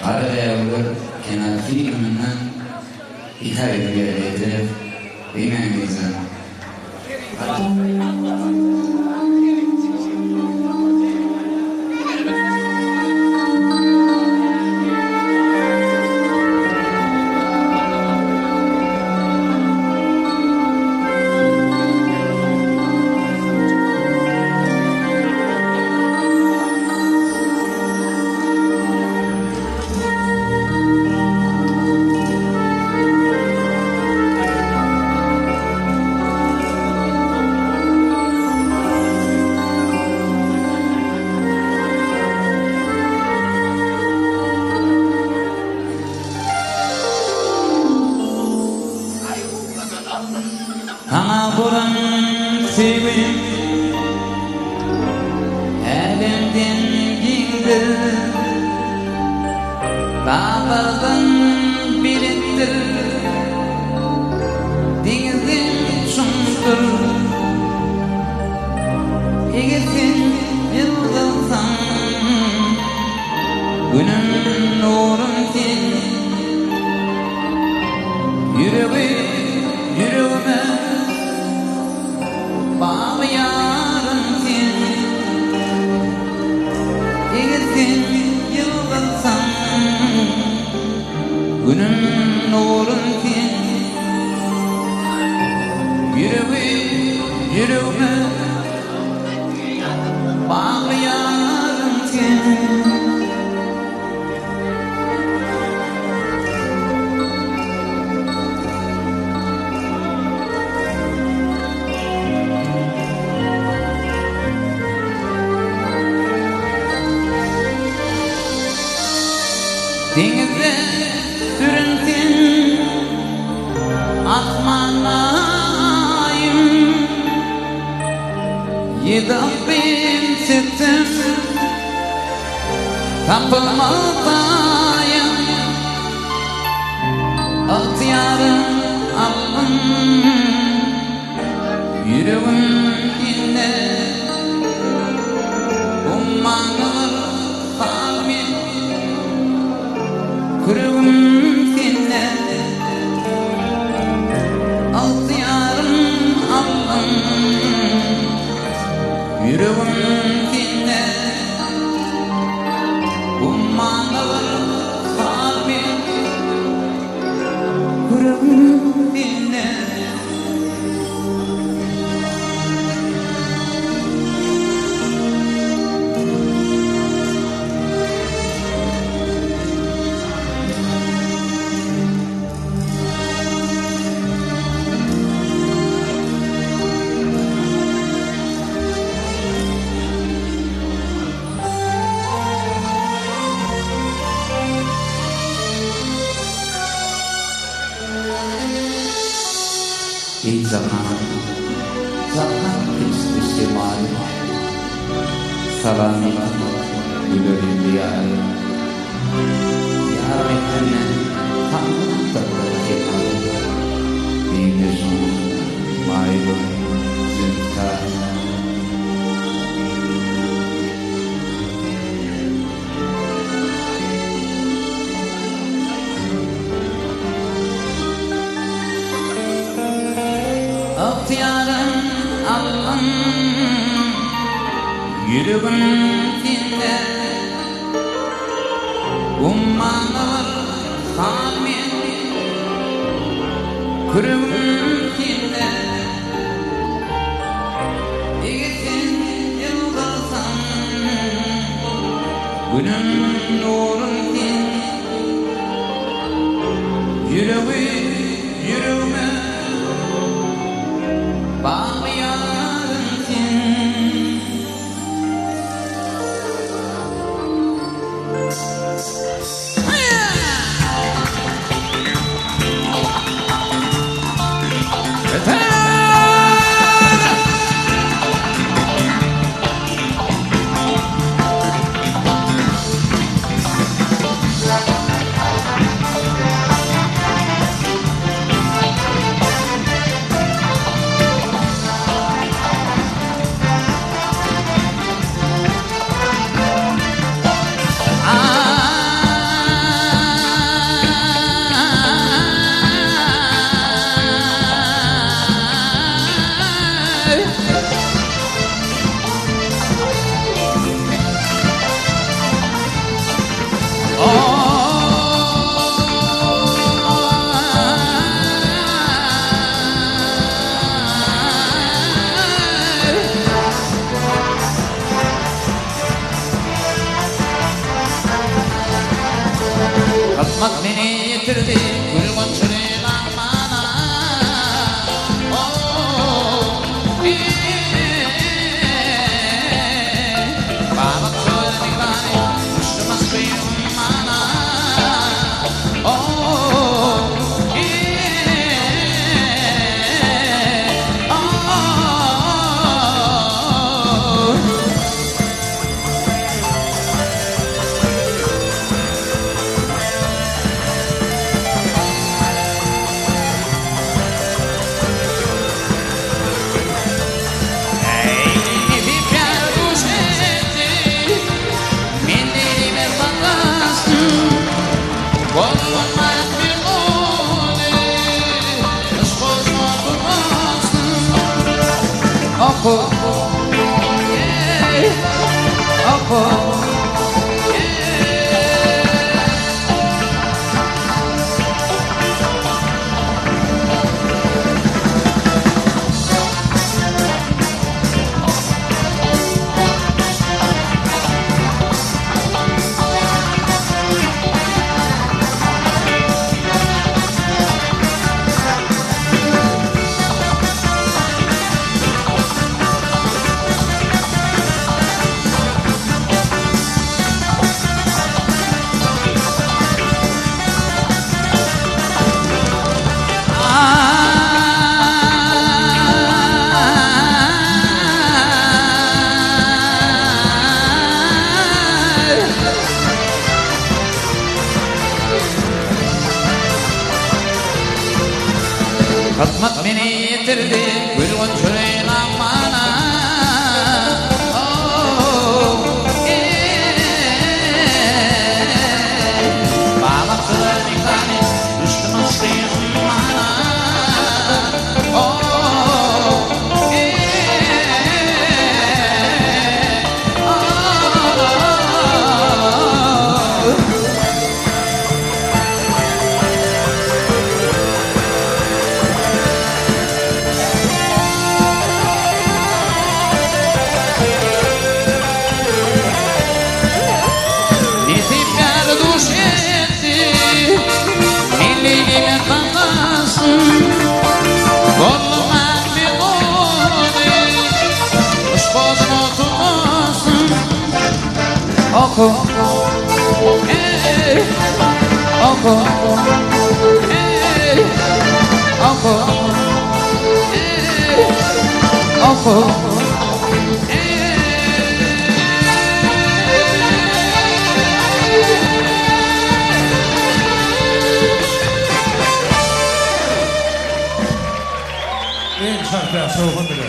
Arada kenar filminden hikaye geldi. Bilmemizden. Sana bulan sevim elimden giydir dağlardan biriktir denizin çumdur egesin yıldızsan günün nurun sen yüreğime bağlayan sen egesin yıldızsan günün nurun sen yüreğime bağlayan sen denizde sürüntün atmanayım yedapim sütüm kapılmalıyım altıyarım alım yüreğim dinle ummanır kalbim kırığım seninle altı yarım alım yüreğim seninle ummanır kalbim kırığım seninle İlk zaman istimal salami gülürüm diyar yar mekanne tanrım tatlı kemal dinleşim mayru zünkar altıyarım alım yüreğim dinle ummanır kalbim kırığım dinle egesin yıldızsan günün nurun din yüreğime bağlayan sen Batmak beni yitirdi Gülgün çırılan bana Babak çöldük bani Kuştumaz kıyım bana Batmak beni yitirdi Gülgün çırılan bana Babak çöldük bani Kuştumaz kıyım bana Oku, hey, oku, hey, oku, hey, oku, En şarkıya soğukun bile.